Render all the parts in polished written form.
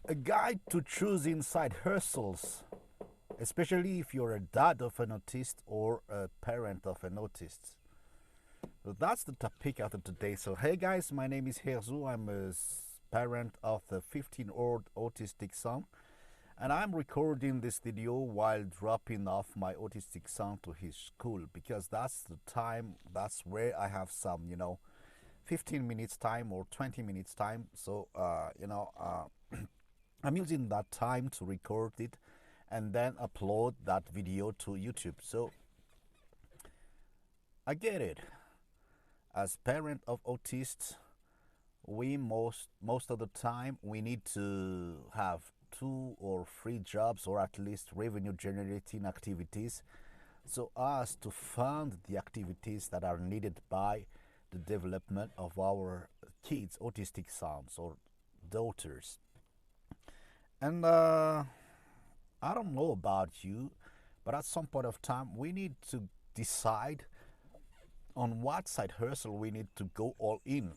A guide to choosing side hustles, especially if you're a dad of an autist or a parent of an autist. So that's the topic of today. So hey guys, my name is Hery. I'm a parent of a 15-year-old autistic son, and I'm recording this video while dropping off my autistic son to his school because that's the time, that's where I have some, 15 minutes time or 20 minutes time. So, I'm using that time to record it and then upload that video to YouTube. So I get it. As parent of autists, we most of the time we need to have 2 or 3 jobs or at least revenue generating activities so as to fund the activities that are needed by the development of our kids, autistic sons or daughters. And I don't know about you, but at some point of time, we need to decide on what side hustle we need to go all in.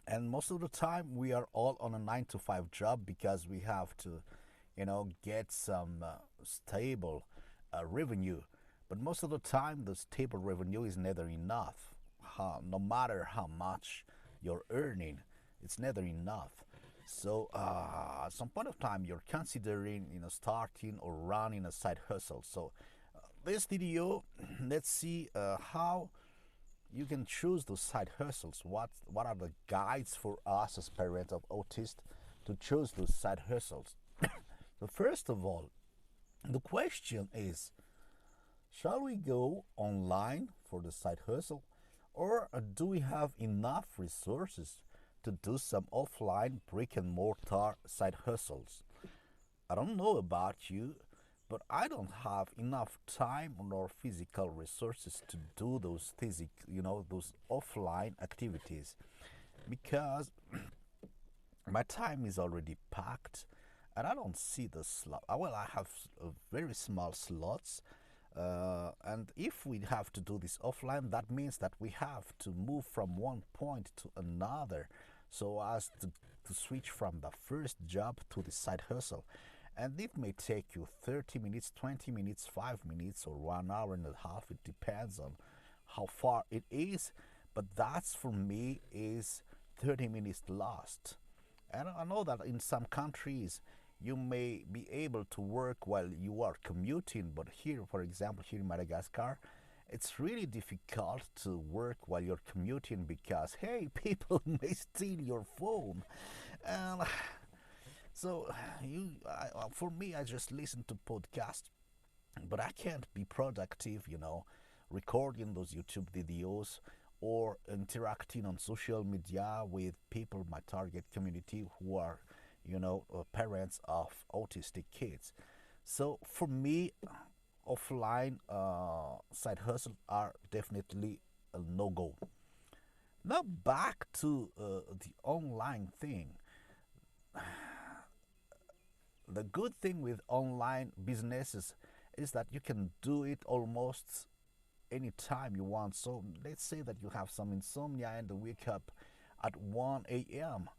And most of the time, we are all on a 9 to 5 job because we have to, get some stable revenue. But most of the time, the stable revenue is never enough. No matter how much you're earning, it's never enough. So at some point of time, you're considering, starting or running a side hustle. So this video, let's see how you can choose those side hustles. What are the guides for us as parents of autists to choose those side hustles? So first of all, the question is, shall we go online for the side hustle, or do we have enough resources to do some offline brick and mortar side hustles? I don't know about you, but I don't have enough time nor physical resources to do those offline activities because my time is already packed and I don't see the slot. Well, I have very small slots. And if we have to do this offline, that means that we have to move from one point to another so as to switch from the first job to the side hustle. And it may take you 30 minutes, 20 minutes, 5 minutes, or 1 hour and a half. It depends on how far it is. But that's for me is 30 minutes lost. And I know that in some countries you may be able to work while you are commuting, but here, for example, here in Madagascar, it's really difficult to work while you're commuting because, hey, people may steal your phone. And so, for me, I just listen to podcasts, but I can't be productive, recording those YouTube videos or interacting on social media with people, my target community, who are, parents of autistic kids. So for me, offline side hustles are definitely a no go. Now back to the online thing. The good thing with online businesses is that you can do it almost anytime you want. So let's say that you have some insomnia and wake up at 1 a.m.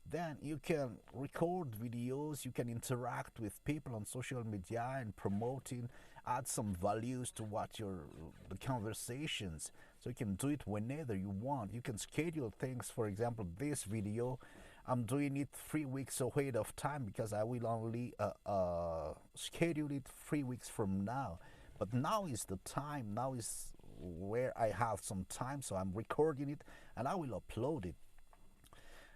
Then you can record videos, you can interact with people on social media and promoting, add some values to what your the conversations. So you can do it whenever you want. You can schedule things. For example, this video, I'm doing it 3 weeks ahead of time because I will only schedule it 3 weeks from now. But now is the time. Now is where I have some time, so I'm recording it and I will upload it.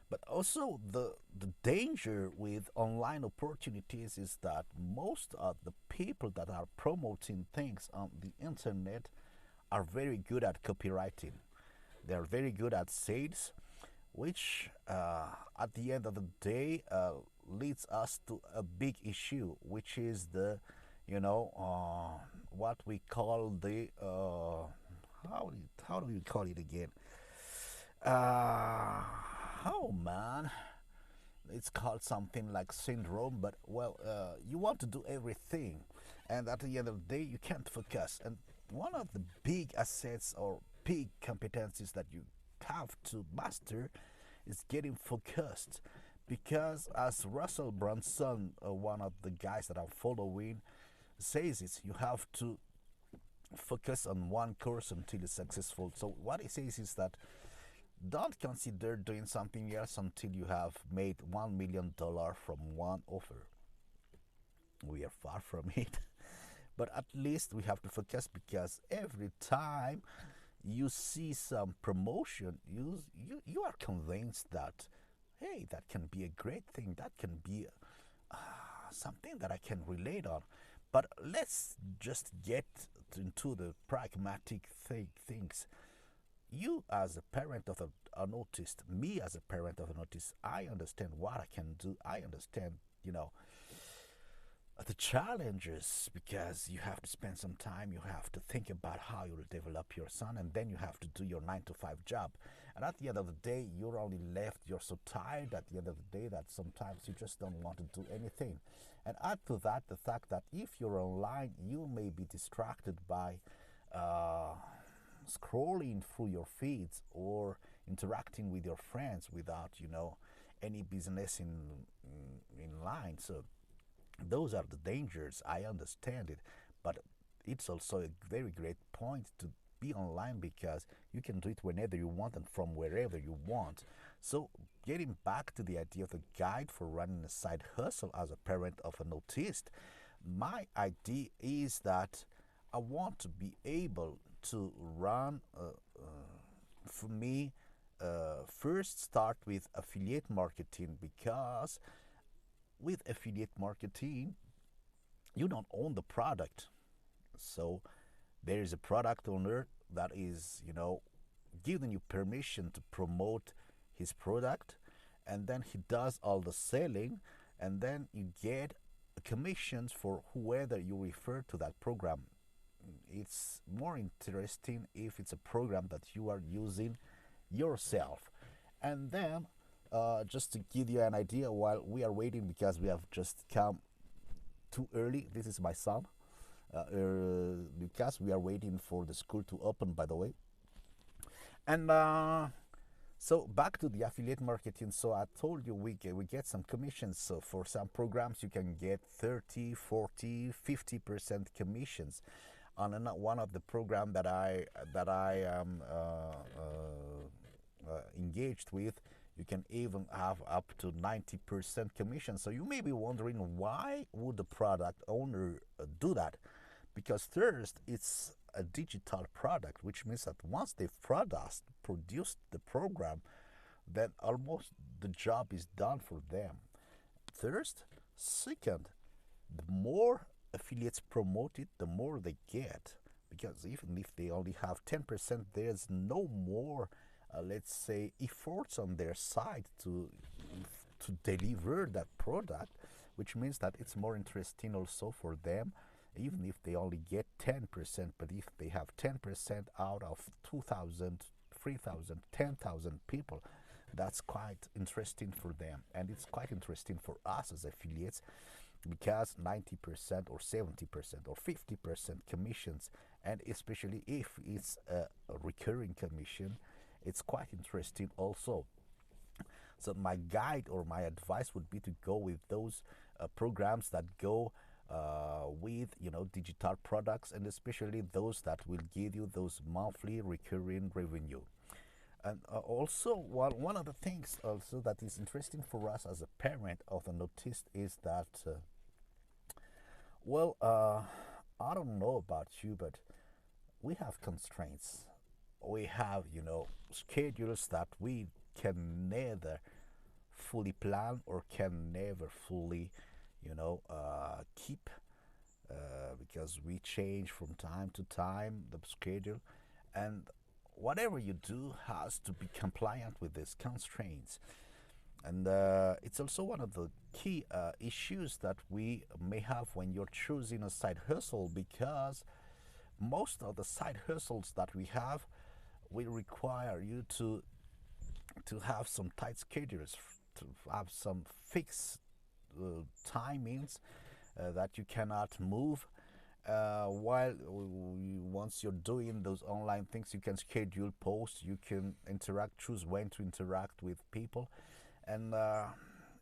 But also the danger with online opportunities is that most of the people that are promoting things on the internet are very good at copywriting. They're very good at sales, which at the end of the day leads us to a big issue, which is what we call the how do you call it again? Oh man, it's called something like syndrome. But well, you want to do everything, and at the end of the day, you can't focus. And one of the big assets or big competencies that you have to master is getting focused Because as Russell Brunson, one of the guys that I'm following, says is you have to focus on one course until it's successful. So what he says is that don't consider doing something else until you have made $1 million from one offer. We are far from it. But at least we have to focus because every time you see some promotion, you are convinced that, hey, that can be a great thing, that can be something that I can relate on. But let's just get into the pragmatic things. You, as a parent of an autist, me as a parent of an autist, I understand what I can do. I understand, the challenges, because you have to spend some time, you have to think about how you will develop your son, and then you have to do your 9 to 5 job. And at the end of the day, you're only left, you're so tired at the end of the day that sometimes you just don't want to do anything. And add to that the fact that if you're online, you may be distracted by uh, scrolling through your feeds or interacting with your friends without, any business in line. So those are the dangers. I understand it, but it's also a very great point to be online because you can do it whenever you want and from wherever you want. So, getting back to the idea of a guide for running a side hustle as a parent of an autist, my idea is that I want to be able to run, for me, first start with affiliate marketing, because with affiliate marketing, you don't own the product. So there is a product owner that is, giving you permission to promote his product, and then he does all the selling, and then you get commissions for whoever you refer to that program. It's more interesting if it's a program that you are using yourself. And then, just to give you an idea, while we are waiting, because we have just come too early, this is my son, because we are waiting for the school to open, by the way. And so back to the affiliate marketing. So I told you we get some commissions. So for some programs, you can get 30, 40, 50% commissions. On one of the program that I am engaged with, you can even have up to 90% commission. So you may be wondering, why would the product owner do that? Because first, it's a digital product, which means that once they've produced the program, then almost the job is done for them. First, second, the more affiliates promote it, the more they get. Because even if they only have 10%, there's no more, let's say, efforts on their side to deliver that product, which means that it's more interesting also for them, even if they only get 10%. But if they have 10% out of 2,000, 3,000, 10,000 people, that's quite interesting for them. And it's quite interesting for us as affiliates, because 90% or 70% or 50% commissions, and especially if it's a recurring commission, it's quite interesting also. So my guide or my advice would be to go with those programs that go with digital products, and especially those that will give you those monthly recurring revenue. And also, one of the things also that is interesting for us as a parent of an autist is that, I don't know about you, but we have constraints. We have, schedules that we can never fully plan or can never fully, keep, because we change from time to time the schedule, and whatever you do has to be compliant with these constraints. And it's also one of the key issues that we may have when you're choosing a side hustle, because most of the side hustles that we have will require you to have some tight schedules, to have some fixed timings that you cannot move. While once you're doing those online things, you can schedule posts, you can interact, choose when to interact with people, and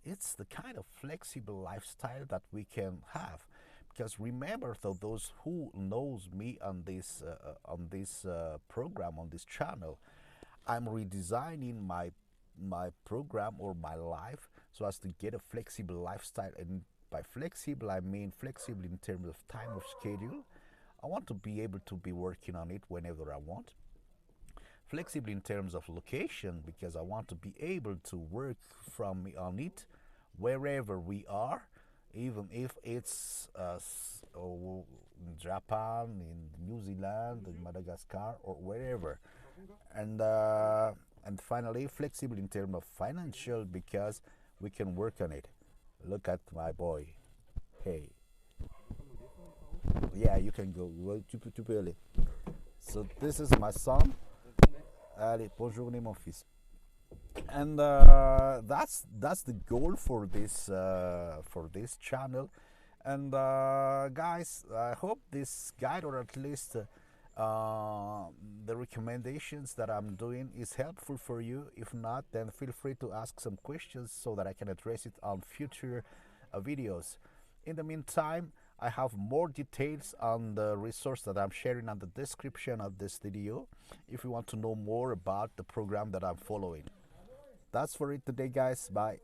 it's the kind of flexible lifestyle that we can have. Because remember, though, those who knows me on this program, on this channel, I'm redesigning my program or my life so as to get a flexible lifestyle. And by flexible, I mean flexible in terms of time of schedule. I want to be able to be working on it whenever I want. Flexible in terms of location, because I want to be able to work from on it wherever we are, even if it's in Japan, in New Zealand, in Madagascar, or wherever. And and finally, flexible in terms of financial, because we can work on it. Look at my boy. Hey, yeah, you can go. Well, tu peux aller. So this is my son. Allez, bonne journée, mon fils. And that's the goal for this channel. And guys, I hope this guide, or at least the recommendations that I'm doing, is helpful for you. If not, then feel free to ask some questions so that I can address it on future videos. In the meantime, I have more details on the resource that I'm sharing on the description of this video if you want to know more about the program that I'm following. That's for it today, guys. Bye.